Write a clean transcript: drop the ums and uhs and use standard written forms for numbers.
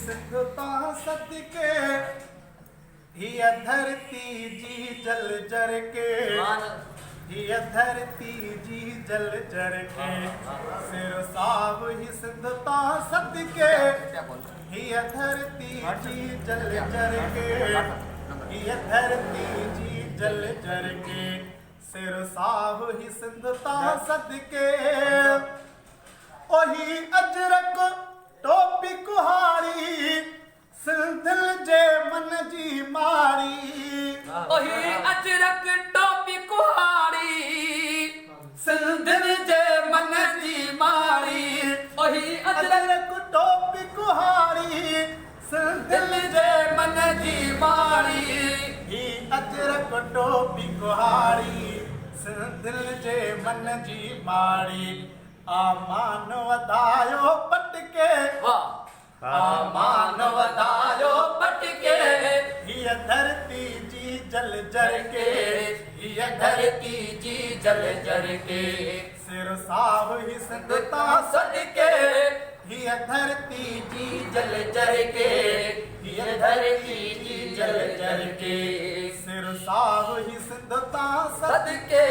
सिद्धता सदके हिय धरती जी जल जर के हिय धरती जी जल जर के सिर साहु ही सिद्धता सदके हिय धरती जी जल जर के हिय धरती जी जल जर के सिर साहु ही सिद्धता सदके ओही अजरक टोपी कुहारी सिंधिल जे मन जी मारी ओही अजरक टोपी कुहारी सिंधिल जे मन जी मारी ओही अजरक टोपी कुहारी सिंधिल जे मन जी मारी ही अजरक टोपी कुहारी सिंधिल जे मन जी मारी आमान वधायो पटके आमान वधायो पटके हिय धरती जी जल जर के हिय धरती जी जल जर के सिर साहु ही सिद्धता सदके हिय धरती जी जल जर के हिय धरती जी जल जर के सिर साहु ही सिद्धता सदके